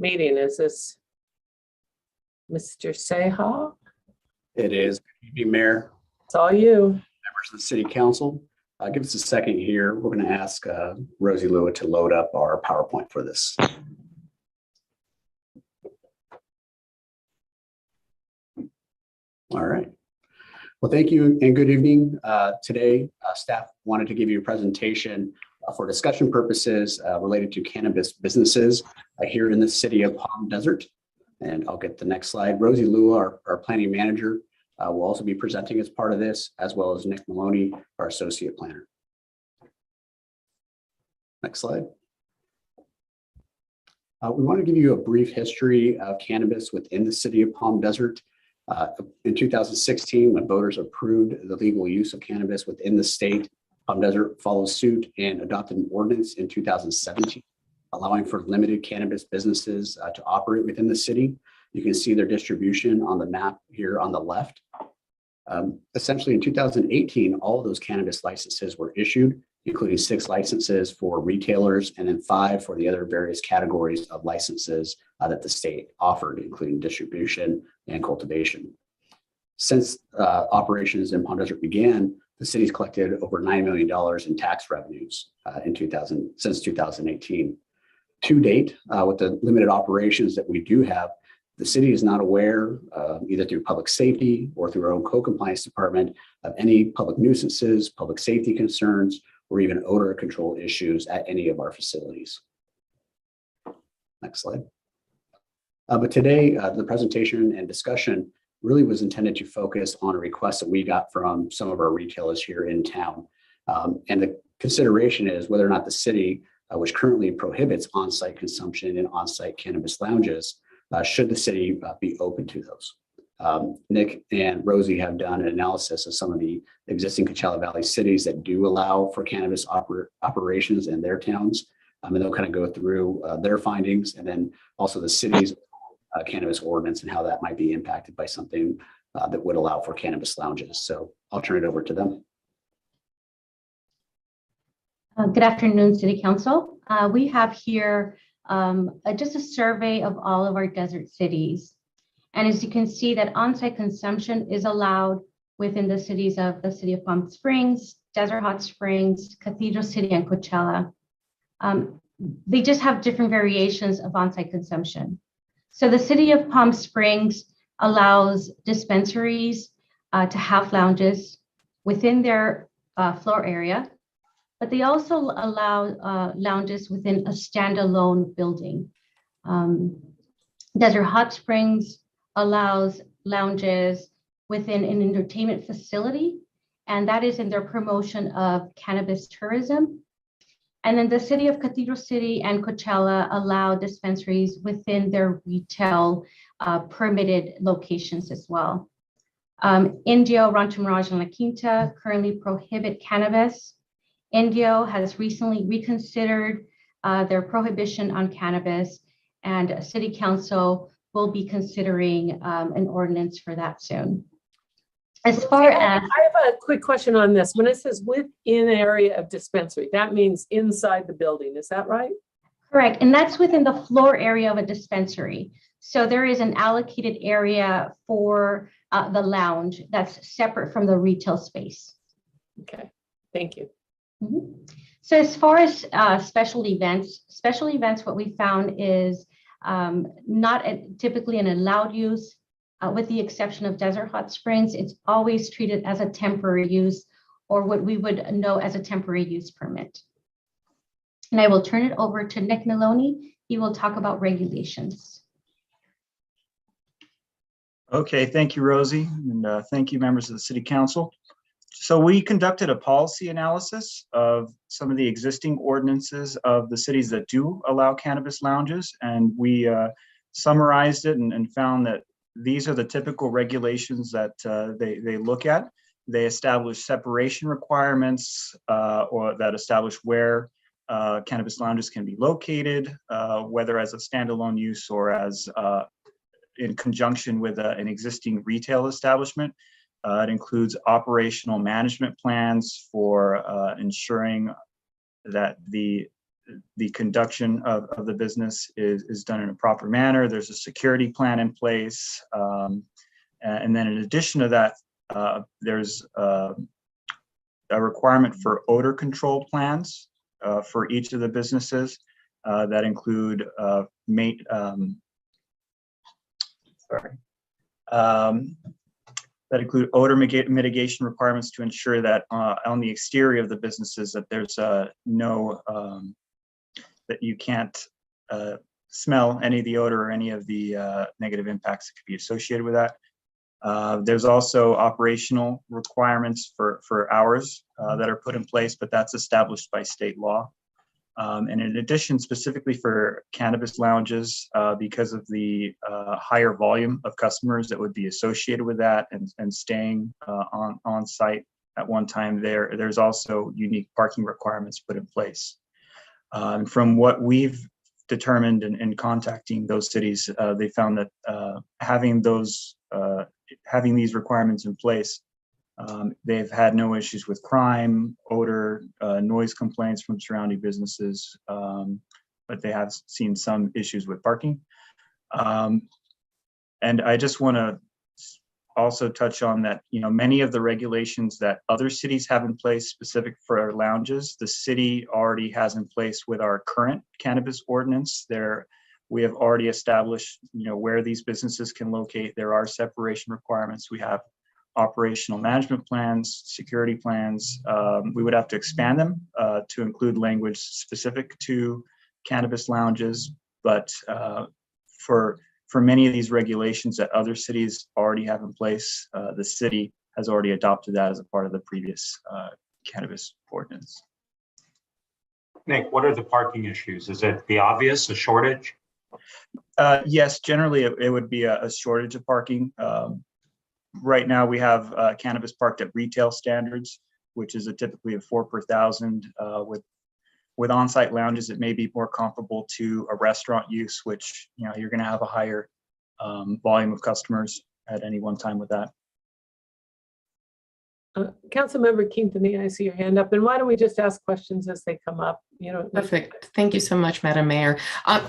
meeting. Is this Mr. Seha? It is. Good evening, Mayor, It's all you. members of the City Council. Give us a second here. We're going to ask Rosie Lua to load up our PowerPoint for this. All right. Well, thank you and good evening. Today, staff wanted to give you a presentation for discussion purposes related to cannabis businesses here in the city of Palm Desert. And I'll get the next slide. Rosie Lua, our planning manager, will also be presenting as part of this, as well as Nick Maloney, our associate planner. Next slide. We want to give you a brief history of cannabis within the city of Palm Desert. In 2016, when voters approved the legal use of cannabis within the state, Palm Desert followed suit and adopted an ordinance in 2017, allowing for limited cannabis businesses to operate within the city. You can see their distribution on the map here on the left. Essentially, in 2018, all of those cannabis licenses were issued, including 6 licenses for retailers and then 5 for the other various categories of licenses that the state offered, including distribution and cultivation. Since operations in Palm Desert began, the city's collected over $9 million in tax revenues since 2018. To date, with the limited operations that we do have, the city is not aware, either through public safety or through our own co-compliance department, of any public nuisances, public safety concerns, or even odor control issues at any of our facilities. Next slide. But today, the presentation and discussion really was intended to focus on a request that we got from some of our retailers here in town. And the consideration is whether or not the city, which currently prohibits on-site consumption in on-site cannabis lounges, should the city be open to those. Nick and Rosie have done an analysis of some of the existing Coachella Valley cities that do allow for cannabis operations in their towns. And they'll kind of go through their findings and then also the city's cannabis ordinance and how that might be impacted by something that would allow for cannabis lounges. So I'll turn it over to them. Good afternoon, City Council. We have here just a survey of all of our desert cities. And as you can see that on-site consumption is allowed within the cities of the city of Palm Springs, Desert Hot Springs, Cathedral City, and Coachella. They just have different variations of on-site consumption. So the city of Palm Springs allows dispensaries to have lounges within their floor area, but they also allow lounges within a standalone building. Desert Hot Springs allows lounges within an entertainment facility, and that is in their promotion of cannabis tourism. And then the city of Cathedral City and Coachella allow dispensaries within their retail permitted locations as well. Indio, Rancho Mirage, and La Quinta currently prohibit cannabis. Indio has recently reconsidered their prohibition on cannabis, and City Council will be considering an ordinance for that soon. As far as I have a quick question on this. When it says within area of dispensary, that means inside the building. Is that right? correct, and that's within the floor area of a dispensary. So there is an allocated area for the lounge that's separate from the retail space. Okay, thank you. Mm-hmm. So as far as special events, what we found is not typically an allowed use, with the exception of Desert Hot Springs. It's always treated as a temporary use, or what we would know as a temporary use permit. And I will turn it over to Nick Maloney. He will talk about regulations. Okay, thank you, Rosie, and thank you, members of the City Council. So we conducted a policy analysis of some of the existing ordinances of the cities that do allow cannabis lounges, and we summarized it and found that these are the typical regulations that they look at. They establish separation requirements or that establish where cannabis lounges can be located, whether as a standalone use or as in conjunction with an existing retail establishment. It includes operational management plans for ensuring that the the conduction of the business is done in a proper manner. There's a security plan in place. And then in addition to that, there's a requirement for odor control plans for each of the businesses that include that include odor mitigation requirements to ensure that on the exterior of the businesses that there's no, that you can't smell any of the odor or any of the negative impacts that could be associated with that. There's also operational requirements for hours that are put in place, but that's established by state law. And in addition, specifically for cannabis lounges, because of the higher volume of customers that would be associated with that and staying on site at one time, there's also unique parking requirements put in place. From what we've determined in contacting those cities, they found that having these requirements in place, they've had no issues with crime, odor, noise complaints from surrounding businesses, but they have seen some issues with parking. And I just want to also touch on that, many of the regulations that other cities have in place specific for our lounges, the city already has in place with our current cannabis ordinance. We have already established, where these businesses can locate. There are separation requirements. We have operational management plans, security plans. We would have to expand them to include language specific to cannabis lounges, but for many of these regulations that other cities already have in place, the city has already adopted that as a part of the previous cannabis ordinance. Nick, what are the parking issues? Is it the obvious, a shortage? Yes, generally it would be a shortage of parking. Right now we have cannabis parked at retail standards, which is typically a 4 per 1,000. With on-site lounges, it may be more comparable to a restaurant use, which you're going to have a higher volume of customers at any one time with that. Councilmember Quintanilla, I see your hand up, and why don't we just ask questions as they come up? Perfect. Thank you so much, Madam Mayor.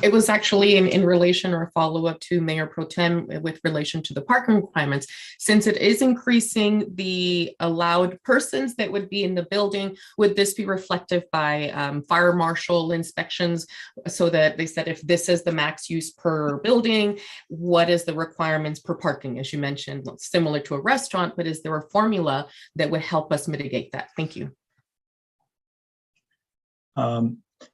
It was actually in relation or a follow-up to Mayor Pro Tem with relation to the parking requirements. Since it is increasing the allowed persons that would be in the building, would this be reflective by fire marshal inspections, so that they said if this is the max use per building, what is the requirements per parking? As you mentioned, similar to a restaurant, but is there a formula that would help us mitigate that? Thank you.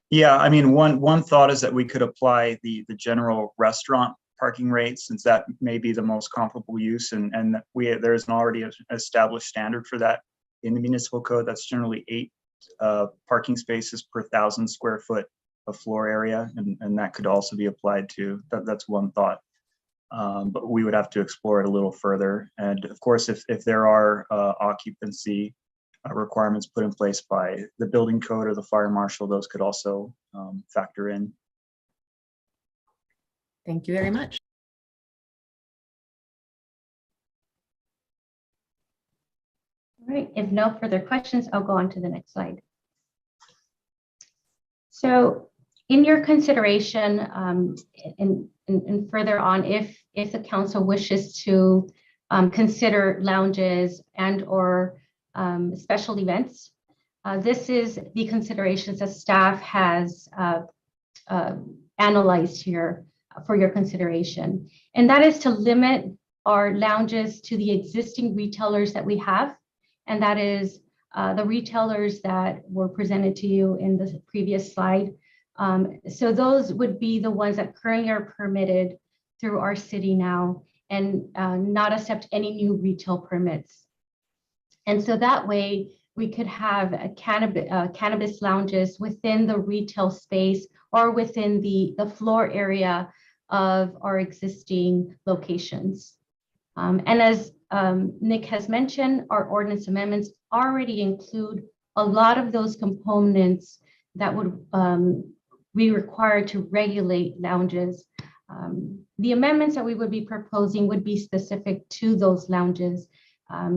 Yeah, I mean, one thought is that we could apply the general restaurant parking rates, since that may be the most comparable use, and there's an already established standard for that in the municipal code. That's generally 8 parking spaces per 1,000 square foot of floor area, and that could also be applied to. That's one thought. But we would have to explore it a little further. And of course, if there are occupancy requirements put in place by the building code or the fire marshal, those could also factor in. Thank you very much. All right, if no further questions, I'll go on to the next slide. So in your consideration, and further on, if the council wishes to consider lounges and or special events, this is the considerations that staff has analyzed here for your consideration. And that is to limit our lounges to the existing retailers that we have. And that is the retailers that were presented to you in the previous slide. So those would be the ones that currently are permitted through our city now, and not accept any new retail permits. And so that way we could have a cannabis lounges within the retail space or within the floor area of our existing locations. And as Nick has mentioned, our ordinance amendments already include a lot of those components that would be required to regulate lounges. The amendments that we would be proposing would be specific to those lounges,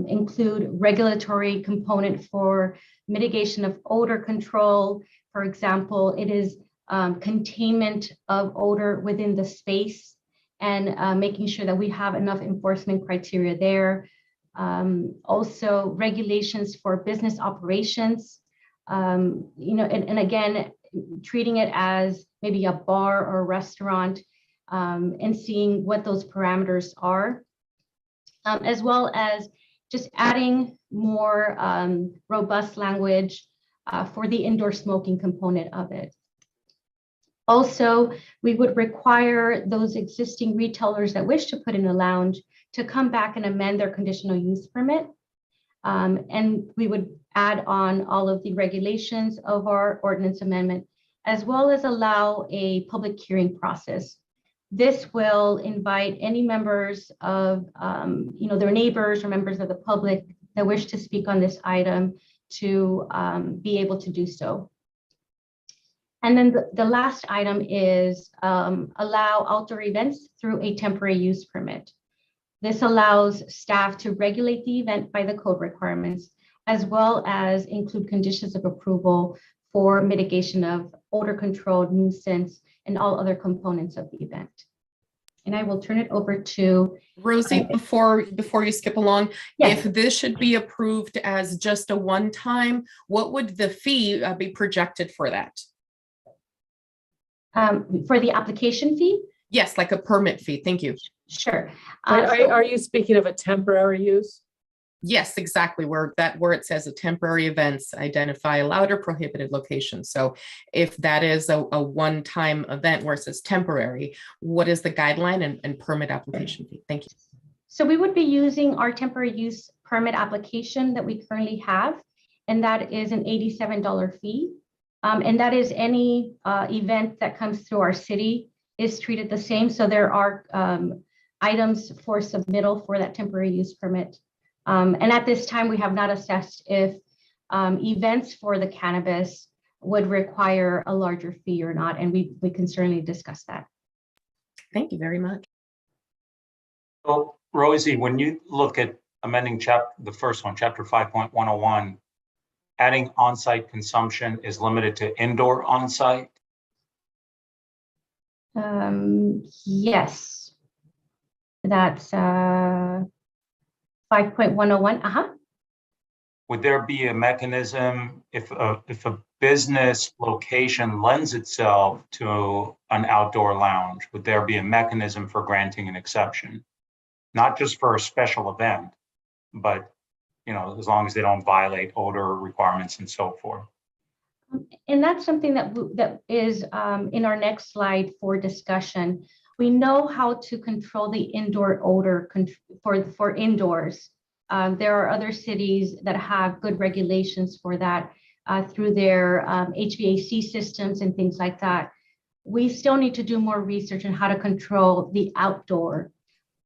include regulatory component for mitigation of odor control, For example, it is containment of odor within the space and making sure that we have enough enforcement criteria there. Also regulations for business operations, and again, treating it as maybe a bar or a restaurant, and seeing what those parameters are, as well as just adding more robust language for the indoor smoking component of it. Also, we would require those existing retailers that wish to put in a lounge to come back and amend their conditional use permit. And we would add on all of the regulations of our ordinance amendment, as well as allow a public hearing process. This will invite any members of, their neighbors or members of the public that wish to speak on this item to be able to do so. And then the last item is allow outdoor events through a temporary use permit. This allows staff to regulate the event by the code requirements, as well as include conditions of approval for mitigation of odor control, nuisance, and all other components of the event. And I will turn it over to Rosie, before you skip along, Yes. if this should be approved as just a one-time, what would the fee be projected for that? For the application fee. Yes, like a permit fee. Thank you. Sure. Are you speaking of a temporary use? Yes, exactly. Where it says a temporary events identify allowed or prohibited location. So if that is a one-time event where it says temporary, what is the guideline and permit application fee? Thank you. So we would be using our temporary use permit application that we currently have, and that is an $87 fee. And that is any event that comes through our city is treated the same. So there are items for submittal for that temporary use permit. And at this time, we have not assessed if events for the cannabis would require a larger fee or not. And we can certainly discuss that. Thank you very much. So Rosie, when you look at amending the first one, chapter 5.101, adding on-site consumption is limited to indoor on-site? Yes, that's 5.101. Would there be a mechanism if a business location lends itself to an outdoor lounge? Would there be a mechanism for granting an exception? Not just for a special event, but as long as they don't violate odor requirements and so forth. And that's something that is in our next slide for discussion. We know how to control the indoor odor for indoors. There are other cities that have good regulations for that through their HVAC systems and things like that. We still need to do more research on how to control the outdoor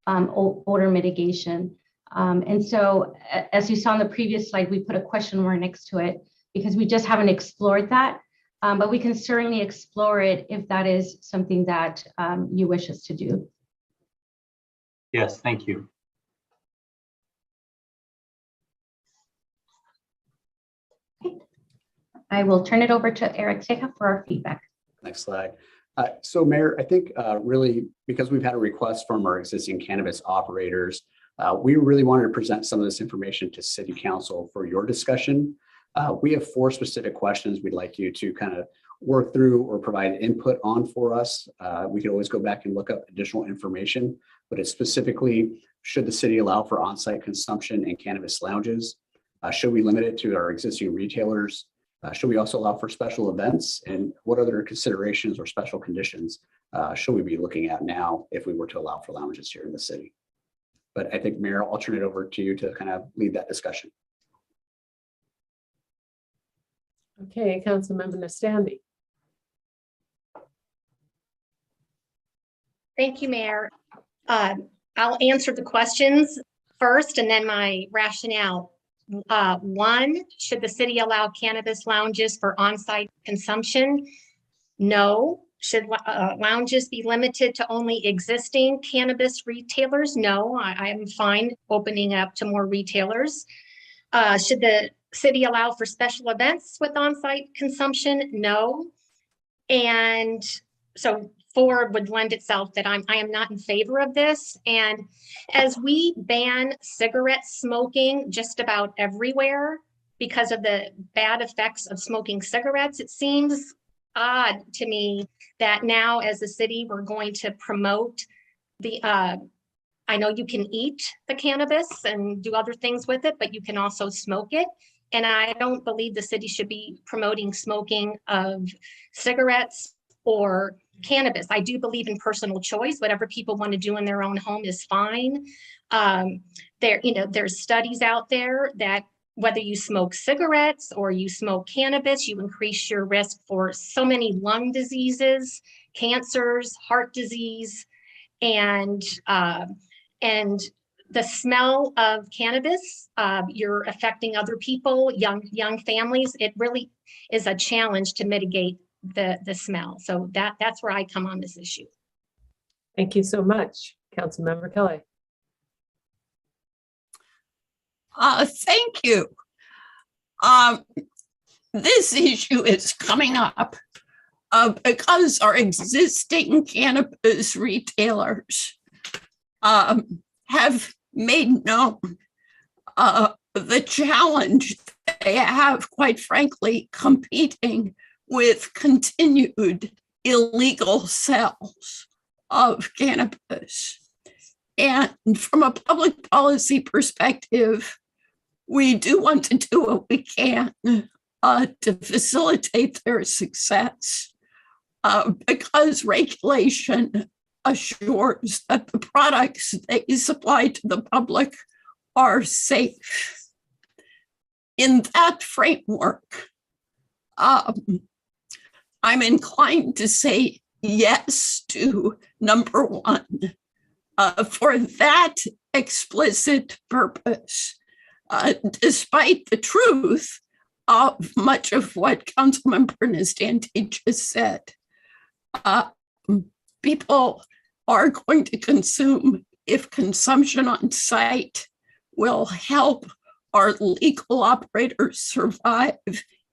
odor mitigation. And so, as you saw on the previous slide, we put a question mark next to it because we just haven't explored that. But we can certainly explore it if that is something that you wish us to do. Yes, thank you. Okay. I will turn it over to Eric Seca for our feedback. Next slide. So Mayor, I think really because we've had a request from our existing cannabis operators, we really wanted to present some of this information to City Council for your discussion. We have 4 specific questions we'd like you to kind of work through or provide input on for us. We can always go back and look up additional information, but it's specifically, should the city allow for on-site consumption in cannabis lounges? Should we limit it to our existing retailers? Should we also allow for special events? And what other considerations or special conditions should we be looking at now if we were to allow for lounges here in the city? But I think, Mayor, I'll turn it over to you to kind of lead that discussion. Okay, Councilmember Nastandi. Thank you, Mayor. I'll answer the questions first and then my rationale. 1, should the city allow cannabis lounges for on-site consumption? No. Should lounges be limited to only existing cannabis retailers? No, I am fine opening up to more retailers. Should the city allow for special events with on-site consumption? No. And so 4 would lend itself that I am not in favor of this. And as we ban cigarette smoking just about everywhere because of the bad effects of smoking cigarettes, it seems odd to me that now as a city, we're going to promote the, I know you can eat the cannabis and do other things with it, but you can also smoke it. And I don't believe the city should be promoting smoking of cigarettes or cannabis. I do believe in personal choice. Whatever people want to do in their own home is fine. There's studies out there that whether you smoke cigarettes or you smoke cannabis, you increase your risk for so many lung diseases, cancers, heart disease, and the smell of cannabis, you're affecting other people, young families. It really is a challenge to mitigate the smell. So that's where I come on this issue. Thank you so much, Councilmember Kelly. Thank you. This issue is coming up because our existing cannabis retailers have made known the challenge they have, quite frankly, competing with continued illegal sales of cannabis. And from a public policy perspective, we do want to do what we can to facilitate their success because regulation assures that the products they supply to the public are safe. In that framework, I'm inclined to say yes to number 1. For that explicit purpose, despite the truth of much of what Councilmember Nastanti just said, people are going to consume if consumption on site will help our legal operators survive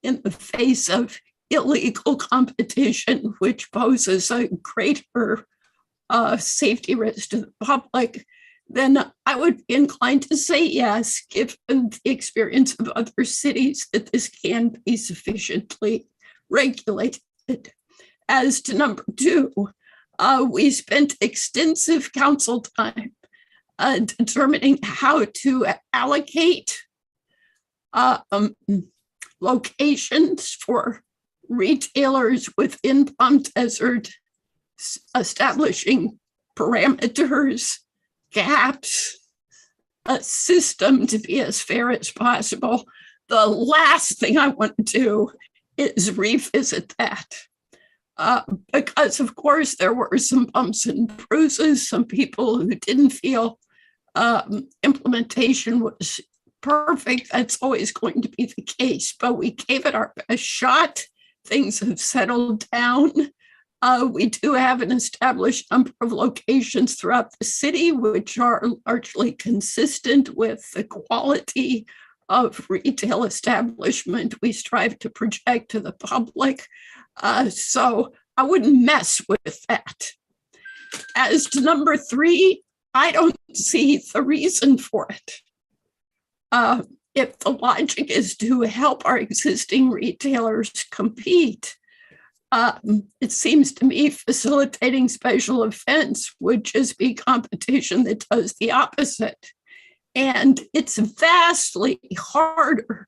in the face of illegal competition, which poses a greater safety risk to the public, then I would be inclined to say yes, given the experience of other cities, that this can be sufficiently regulated. As to number 2, we spent extensive council time determining how to allocate locations for retailers within Palm Desert, establishing parameters, gaps, a system to be as fair as possible. The last thing I want to do is revisit that. Because of course there were some bumps and bruises, some people who didn't feel implementation was perfect. That's always going to be the case, but we gave it our best shot. Things have settled down. We do have an established number of locations throughout the city, which are largely consistent with the quality of retail establishment we strive to project to the public. So I wouldn't mess with that. As to number 3, I don't see the reason for it. If the logic is to help our existing retailers compete, it seems to me facilitating special events would just be competition that does the opposite. And it's vastly harder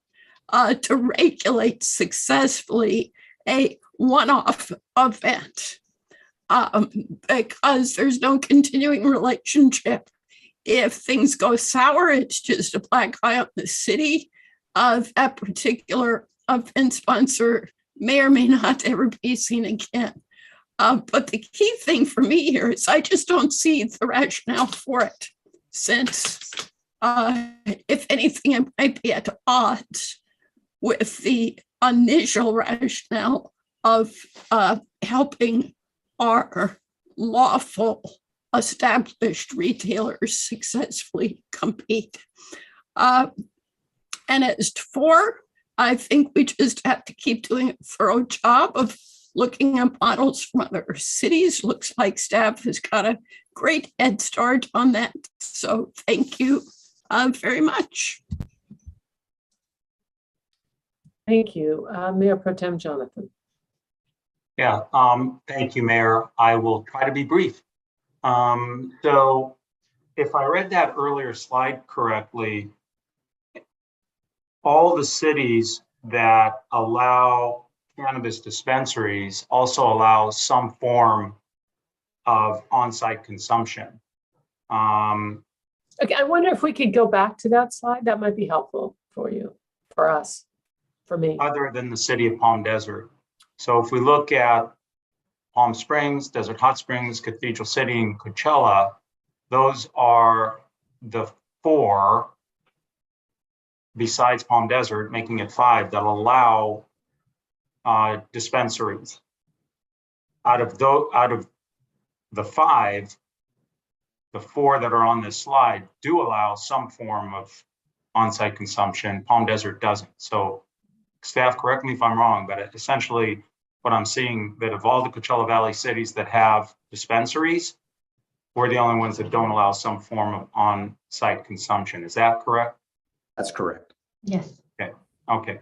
to regulate successfully a one-off event because there's no continuing relationship. If things go sour, it's just a black eye on the city. That particular event sponsor may or may not ever be seen again. But the key thing for me here is I just don't see the rationale for it, since if anything, it might be at odds with the initial rationale of helping our lawful established retailers successfully compete. And as for, I think we just have to keep doing a thorough job of looking at models from other cities. Looks like staff has got a great head start on that. So thank you very much. Thank you. Mayor Pro Tem Jonathan. Yeah, thank you, Mayor. I will try to be brief. So if I read that earlier slide correctly, all the cities that allow cannabis dispensaries also allow some form of on-site consumption. Okay, I wonder if we could go back to that slide. That might be helpful for you, for us, for me. Other than the city of Palm Desert. So if we look at Palm Springs, Desert Hot Springs, Cathedral City, and Coachella, those are the 4, besides Palm Desert, making it 5, that allow dispensaries. Out of the 5, the 4 that are on this slide do allow some form of on-site consumption. Palm Desert doesn't. So staff, correct me if I'm wrong, but essentially what I'm seeing, that of all the Coachella Valley cities that have dispensaries, we're the only ones that don't allow some form of on-site consumption. Is that correct? That's correct. Yes. Okay.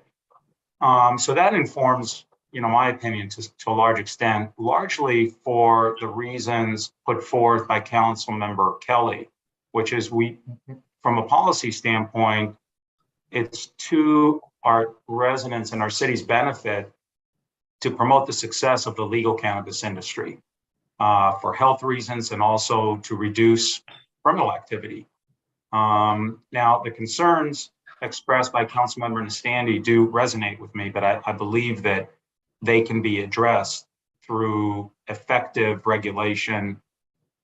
So that informs, my opinion to a large extent, largely for the reasons put forth by Councilmember Kelly, which is from a policy standpoint, it's to our residents and our city's benefit to promote the success of the legal cannabis industry for health reasons and also to reduce criminal activity. Now, the concerns expressed by Councilmember Nastandi do resonate with me, but I believe that they can be addressed through effective regulation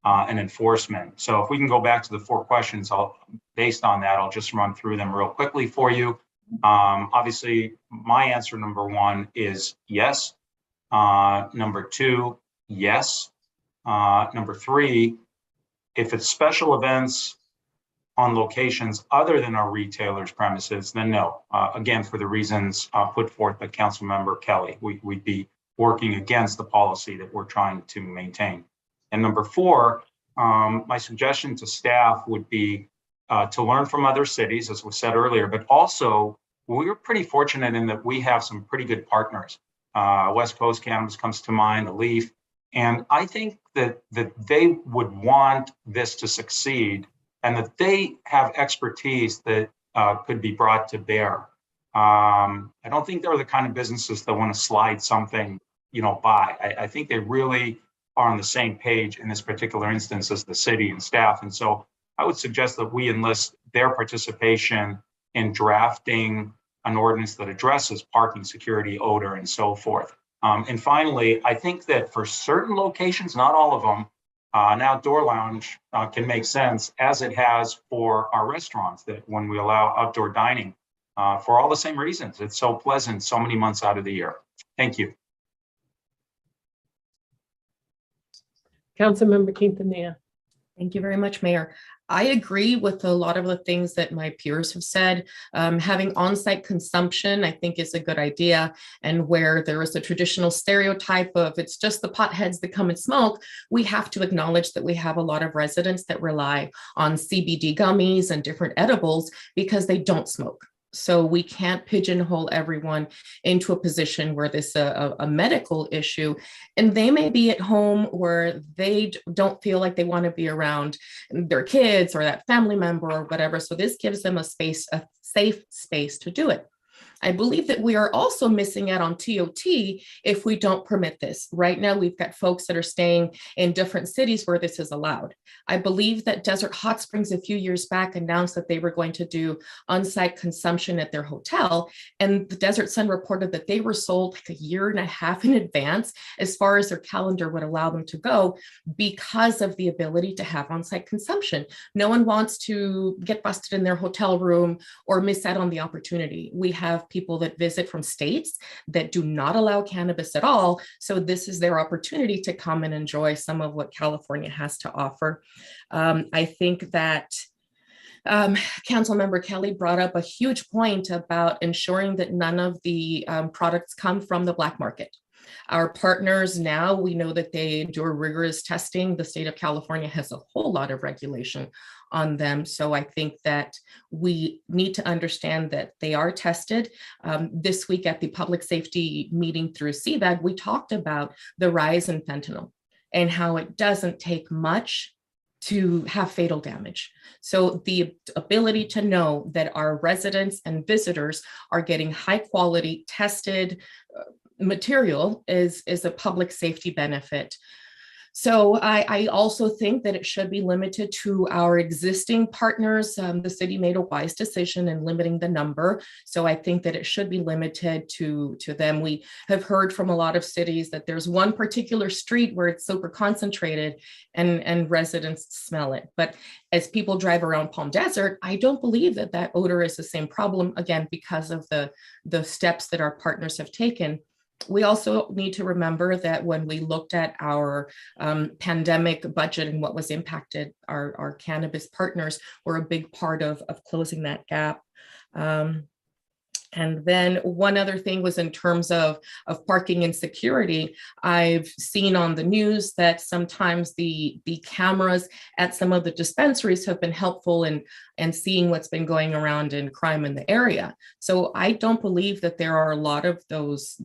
and enforcement. So if we can go back to the 4 questions, based on that, I'll just run through them real quickly for you. Obviously, my answer number 1 is yes. Number 2, yes. Number 3, if it's special events on locations other than our retailers' premises, then no. Again, for the reasons put forth by Councilmember Kelly, we'd be working against the policy that we're trying to maintain. And number 4, my suggestion to staff would be to learn from other cities, as was said earlier, but also we're pretty fortunate in that we have some pretty good partners. West Coast Cannabis comes to mind, the Leaf, and I think that they would want this to succeed and that they have expertise that could be brought to bear. I don't think they're the kind of businesses that want to slide something, by. I think they really are on the same page in this particular instance as the city and staff. And so I would suggest that we enlist their participation in drafting an ordinance that addresses parking, security, odor, and so forth. And finally, I think that for certain locations, not all of them, an outdoor lounge can make sense, as it has for our restaurants, that when we allow outdoor dining for all the same reasons. It's so pleasant so many months out of the year. Thank you. Councilmember Quintanilla. Thank you very much, Mayor. I agree with a lot of the things that my peers have said. Having on-site consumption, I think, is a good idea. And where there is a traditional stereotype of it's just the potheads that come and smoke, we have to acknowledge that we have a lot of residents that rely on CBD gummies and different edibles because they don't smoke. So we can't pigeonhole everyone into a position where this is a medical issue, and they may be at home where they don't feel like they want to be around their kids or that family member or whatever. So this gives them a safe space to do it. I believe that we are also missing out on TOT if we don't permit this. Right now, we've got folks that are staying in different cities where this is allowed. I believe that Desert Hot Springs a few years back announced that they were going to do on-site consumption at their hotel, and the Desert Sun reported that they were sold like a year and a half in advance as far as their calendar would allow them to go because of the ability to have on-site consumption. No one wants to get busted in their hotel room or miss out on the opportunity. We have people that visit from states that do not allow cannabis at all. So this is their opportunity to come and enjoy some of what California has to offer. I think that Councilmember Kelly brought up a huge point about ensuring that none of the products come from the black market. Our partners now, we know that they do rigorous testing. The state of California has a whole lot of regulation on them. So I think that we need to understand that they are tested. This week at the public safety meeting through CVAG, we talked about the rise in fentanyl and how it doesn't take much to have fatal damage. So the ability to know that our residents and visitors are getting high quality tested material is a public safety benefit. So I also think that it should be limited to our existing partners. The city made a wise decision in limiting the number. So I think that it should be limited to them. We have heard from a lot of cities that there's one particular street where it's super concentrated and residents smell it. But as people drive around Palm Desert, I don't believe that that odor is the same problem, again, because of the steps that our partners have taken. We also need to remember that when we looked at our pandemic budget and what was impacted, our cannabis partners were a big part of closing that gap. And then one other thing was in terms of parking and security. I've seen on the news that sometimes the cameras at some of the dispensaries have been helpful in seeing what's been going around in crime in the area. So I don't believe that there are a lot of those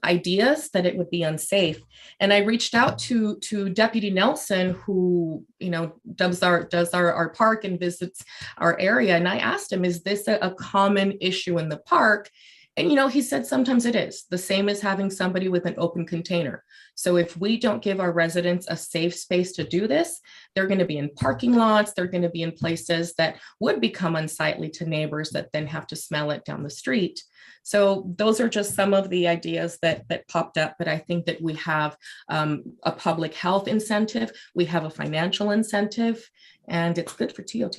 ideas that it would be unsafe. And I reached out to Deputy Nelson, who, you know, does our park and visits our area. And I asked him, is this a common issue in the park? And, you know, he said sometimes it is the same as having somebody with an open container. So if we don't give our residents a safe space to do this, they're going to be in parking lots. They're going to be in places that would become unsightly to neighbors that then have to smell it down the street. So those are just some of the ideas that popped up. But I think that we have a public health incentive. We have a financial incentive, and it's good for TOT.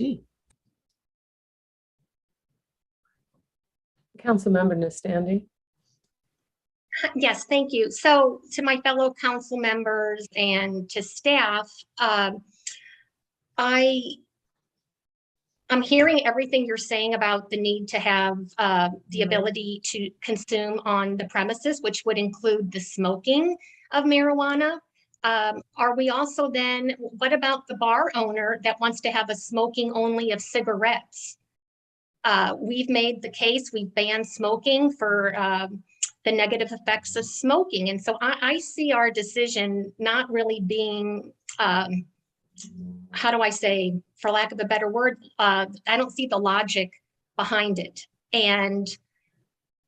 Councilmember Nastandi. Yes, thank you. So to my fellow council members and to staff, I'm hearing everything you're saying about the need to have the ability to consume on the premises, which would include the smoking of marijuana. Are we also then, what about the bar owner that wants to have a smoking only of cigarettes? We've made the case, we've banned smoking for the negative effects of smoking. And so I see our decision not really being, how do I say, for lack of a better word, I don't see the logic behind it. And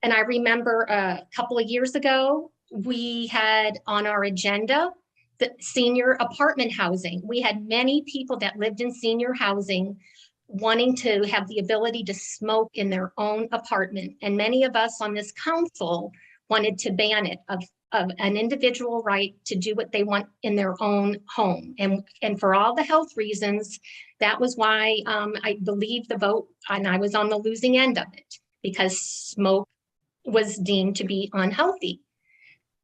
I remember a couple of years ago, we had on our agenda the senior apartment housing. We had many people that lived in senior housing wanting to have the ability to smoke in their own apartment. And many of us on this council wanted to ban it, of an individual right to do what they want in their own home. And for all the health reasons, that was why I believe the vote, and I was on the losing end of it, because smoke was deemed to be unhealthy.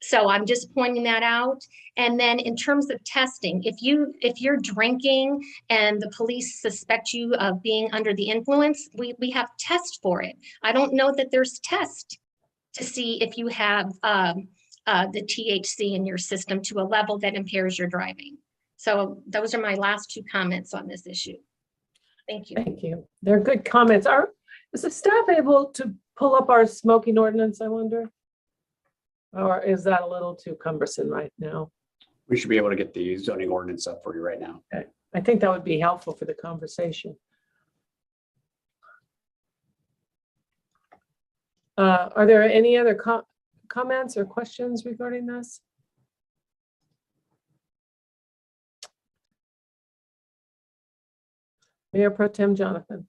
So I'm just pointing that out. And then in terms of testing, if you're drinking and the police suspect you of being under the influence, we have tests for it. I don't know that there's tests to see if you have the THC in your system to a level that impairs your driving. So those are my last two comments on this issue. Thank you. Thank you. They're good comments. Is the staff able to pull up our smoking ordinance, I wonder? Or is that a little too cumbersome right now? We should be able to get the zoning ordinance up for you right now. Okay. I think that would be helpful for the conversation. Are there any other comments or questions regarding this? Mayor Pro Tem Jonathan.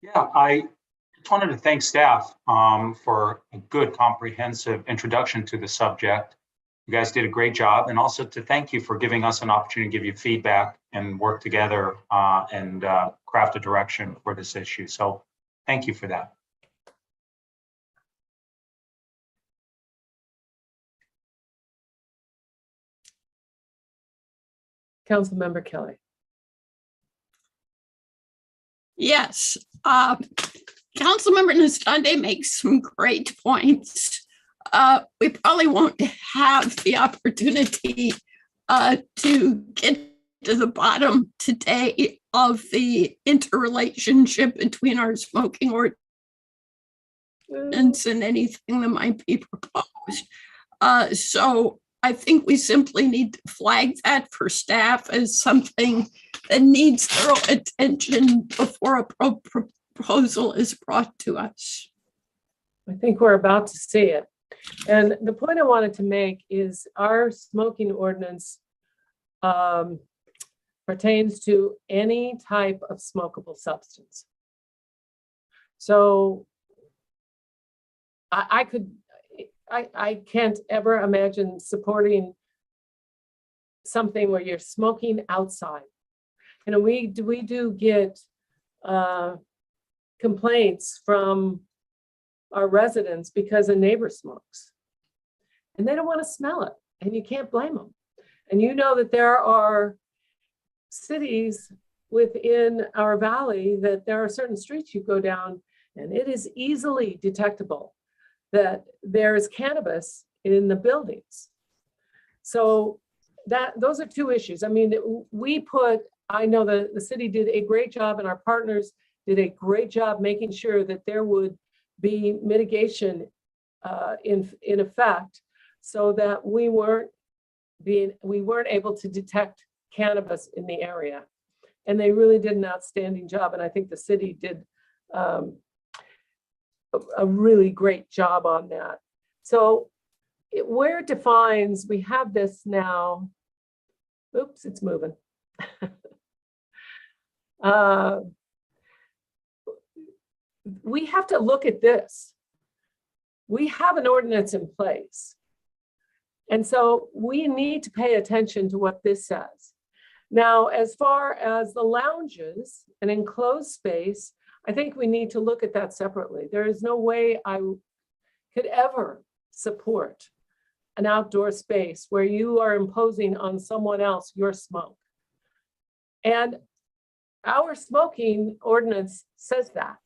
Yeah, I just wanted to thank staff for a good comprehensive introduction to the subject. You guys did a great job, and also to thank you for giving us an opportunity to give you feedback and work together and craft a direction for this issue. So thank you for that. Councilmember Kelly. Yes, Councilmember Nastande makes some great points. We probably won't have the opportunity to get to the bottom today of the interrelationship between our smoking ordinance and anything that might be proposed. So I think we simply need to flag that for staff as something that needs thorough attention before a proposal is brought to us. I think we're about to see it. And the point I wanted to make is our smoking ordinance pertains to any type of smokable substance. So I can't ever imagine supporting something where you're smoking outside. You know, we do get complaints from our residents because a neighbor smokes and they don't want to smell it, and you can't blame them. And you know that there are cities within our valley that there are certain streets you go down and it is easily detectable that there is cannabis in the buildings. So those are two issues. I mean, I know the city did a great job and our partners did a great job making sure that there would be mitigation in effect so that we weren't able to detect cannabis in the area. And they really did an outstanding job. And I think the city did a really great job on that. So where it defines, we have this now. Oops, it's moving. We have to look at this. We have an ordinance in place. And so we need to pay attention to what this says. Now, as far as the lounges, an enclosed space, I think we need to look at that separately. There is no way I could ever support an outdoor space where you are imposing on someone else your smoke. And our smoking ordinance says that.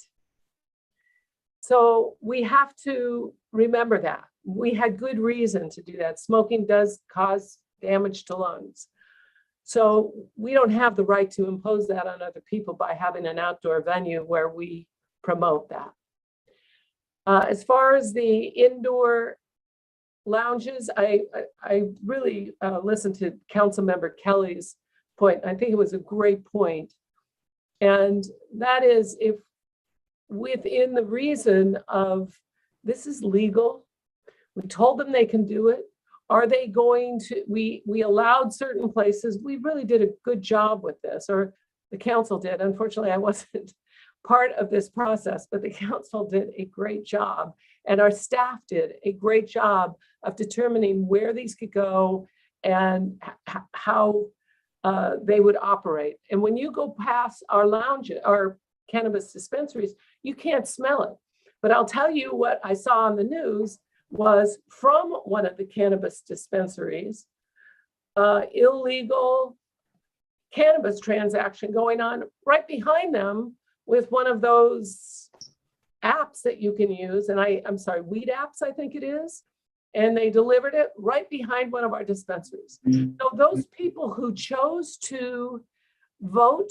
So we have to remember that. We had good reason to do that. Smoking does cause damage to lungs. So we don't have the right to impose that on other people by having an outdoor venue where we promote that. As far as the indoor lounges, I really listened to Councilmember Kelly's point. I think it was a great point. And that is, if within the reason of this is legal, we told them they can do it. Are they going to, we allowed certain places, we really did a good job with this, or the council did. Unfortunately, I wasn't part of this process, but the council did a great job. And our staff did a great job of determining where these could go and how they would operate. And when you go past our lounge, our cannabis dispensaries, you can't smell it. But I'll tell you what I saw on the news was from one of the cannabis dispensaries, illegal cannabis transaction going on right behind them with one of those apps that you can use. And I'm sorry, weed apps, I think it is. And they delivered it right behind one of our dispensaries. So those people who chose to vote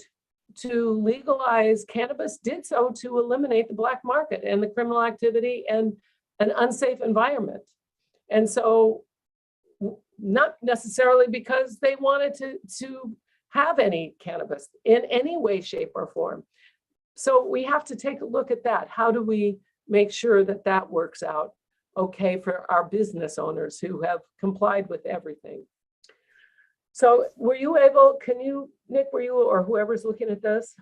to legalize cannabis did so to eliminate the black market and the criminal activity and an unsafe environment. And so not necessarily because they wanted to have any cannabis in any way, shape, or form. So we have to take a look at that. How do we make sure that that works out okay for our business owners who have complied with everything? So were you able, Nick, were you or whoever's looking at this,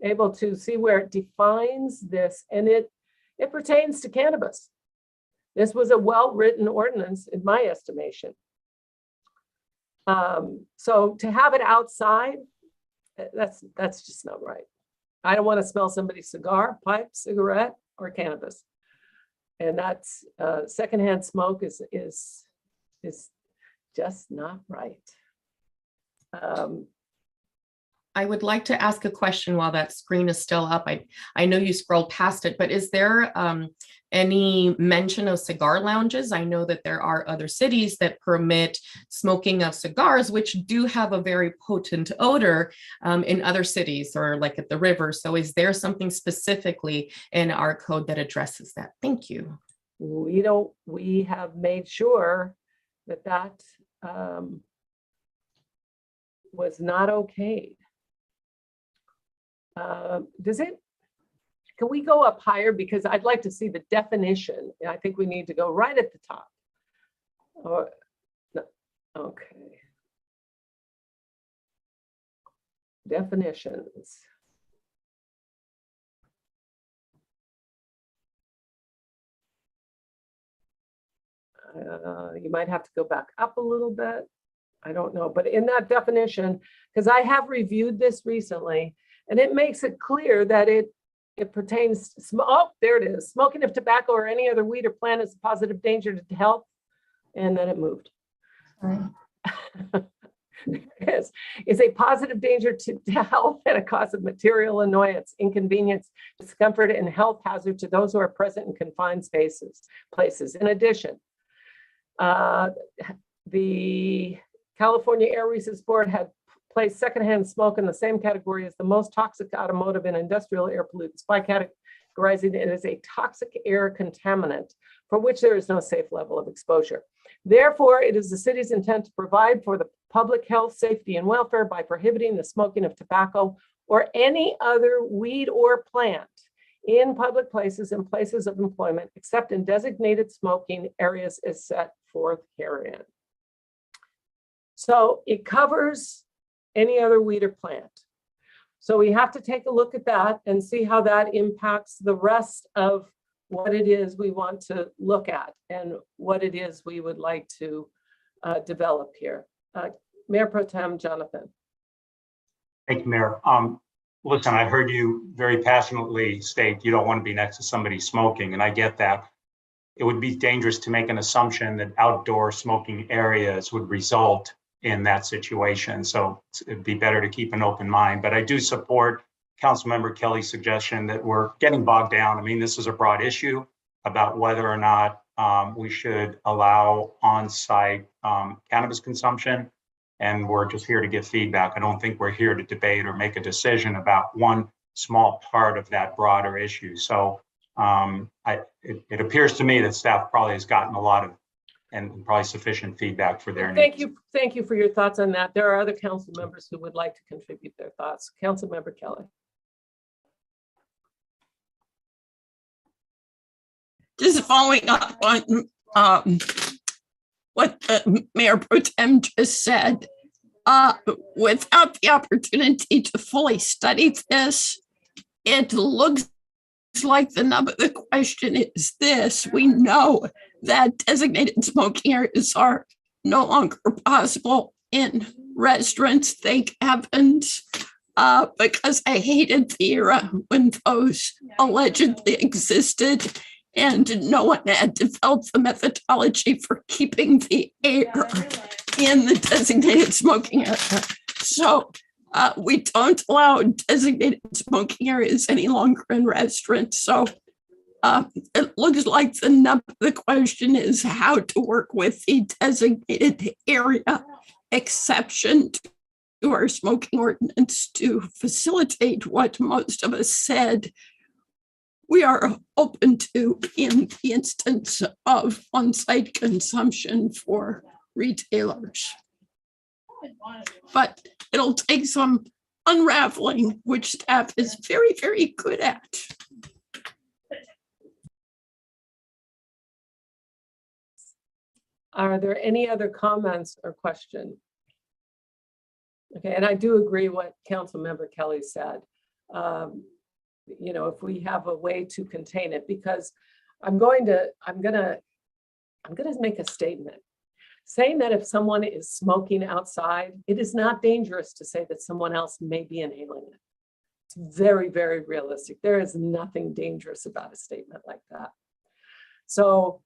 able to see where it defines this? And it pertains to cannabis. This was a well-written ordinance in my estimation. So to have it outside, that's just not right. I don't want to smell somebody's cigar, pipe, cigarette, or cannabis. And that's secondhand smoke is just not right. I would like to ask a question while that screen is still up. I know you scrolled past it, but is there any mention of cigar lounges? I know that there are other cities that permit smoking of cigars, which do have a very potent odor in other cities or like at the river. So is there something specifically in our code that addresses that? Thank you. We have made sure that was not okay. Can we go up higher? Because I'd like to see the definition. I think we need to go right at the top. Or, no, okay. Definitions. You might have to go back up a little bit. I don't know, but in that definition, because I have reviewed this recently, and it makes it clear that it pertains, oh, there it is. Smoking of tobacco or any other weed or plant is a positive danger to health. And then it moved. Is a positive danger to health and a cause of material annoyance, inconvenience, discomfort, and health hazard to those who are present in confined places. In addition, the California Air Resources Board had placed secondhand smoke in the same category as the most toxic automotive and industrial air pollutants by categorizing it as a toxic air contaminant for which there is no safe level of exposure. Therefore, it is the city's intent to provide for the public health, safety, and welfare by prohibiting the smoking of tobacco or any other weed or plant in public places and places of employment, except in designated smoking areas as set forth herein. So it covers any other weed or plant. So we have to take a look at that and see how that impacts the rest of what it is we want to look at and what it is we would like to develop here. Mayor Pro Tem Jonathan. Thank you, Mayor. Listen, I heard you very passionately state you don't want to be next to somebody smoking, and I get that. It would be dangerous to make an assumption that outdoor smoking areas would result in that situation. So it'd be better to keep an open mind. But I do support Councilmember Kelly's suggestion that we're getting bogged down. I mean, this is a broad issue about whether or not we should allow on-site cannabis consumption. And we're just here to give feedback. I don't think we're here to debate or make a decision about one small part of that broader issue. So it appears to me that staff probably has gotten a lot of and probably sufficient feedback for their needs. Thank you for your thoughts on that. There are other council members who would like to contribute their thoughts. Councilmember Kelly. Just following up on what Mayor Pro Tem just said, without the opportunity to fully study this, it looks like the nub of the question is this. We know that designated smoking areas are no longer possible in restaurants, thank heavens, because I hated the era when those allegedly existed and no one had developed the methodology for keeping the air in the designated smoking area. So we don't allow designated smoking areas any longer in restaurants. So it looks like the nub of the question is how to work with the designated area exception to our smoking ordinance to facilitate what most of us said we are open to in the instance of on-site consumption for retailers. But it'll take some unraveling, which staff is very, very good at. Are there any other comments or questions? Okay, and I do agree what Councilmember Kelly said. You know, if we have a way to contain it, because I'm gonna make a statement saying that if someone is smoking outside, it is not dangerous to say that someone else may be inhaling it. It's very, very realistic. There is nothing dangerous about a statement like that. So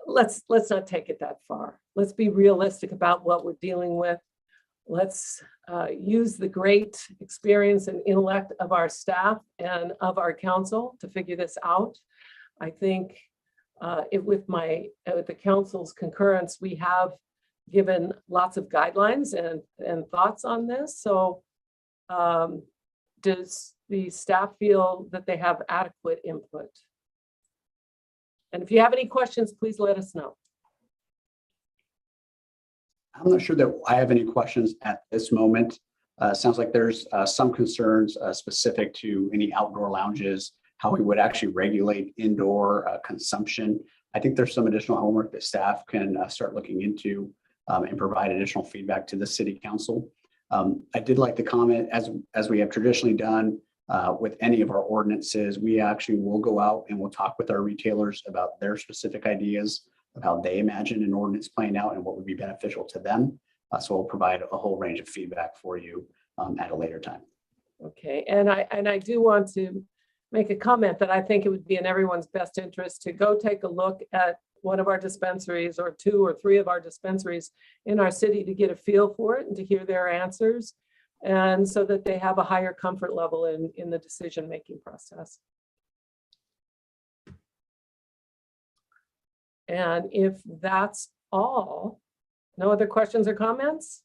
let's not take it that far. Let's be realistic about what we're dealing with. let's use the great experience and intellect of our staff and of our council to figure this out. I think with the council's concurrence, we have given lots of guidelines and thoughts on this. So does the staff feel that they have adequate input? And if you have any questions, please let us know. I'm not sure that I have any questions at this moment. Sounds like there's some concerns specific to any outdoor lounges, how we would actually regulate indoor consumption. I think there's some additional homework that staff can start looking into and provide additional feedback to the city council. I did like to comment, as we have traditionally done with any of our ordinances, we actually will go out and we'll talk with our retailers about their specific ideas of how they imagine an ordinance playing out and what would be beneficial to them. So we'll provide a whole range of feedback for you at a later time. Okay, and I do want to make a comment that I think it would be in everyone's best interest to go take a look at one of our dispensaries or 2 or 3 of our dispensaries in our city to get a feel for it and to hear their answers, and so that they have a higher comfort level in the decision-making process. And if that's all, no other questions or comments?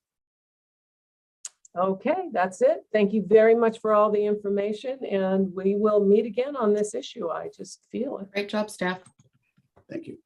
Okay, that's it. Thank you very much for all the information, and we will meet again on this issue. I just feel it. Great job, staff. Thank you.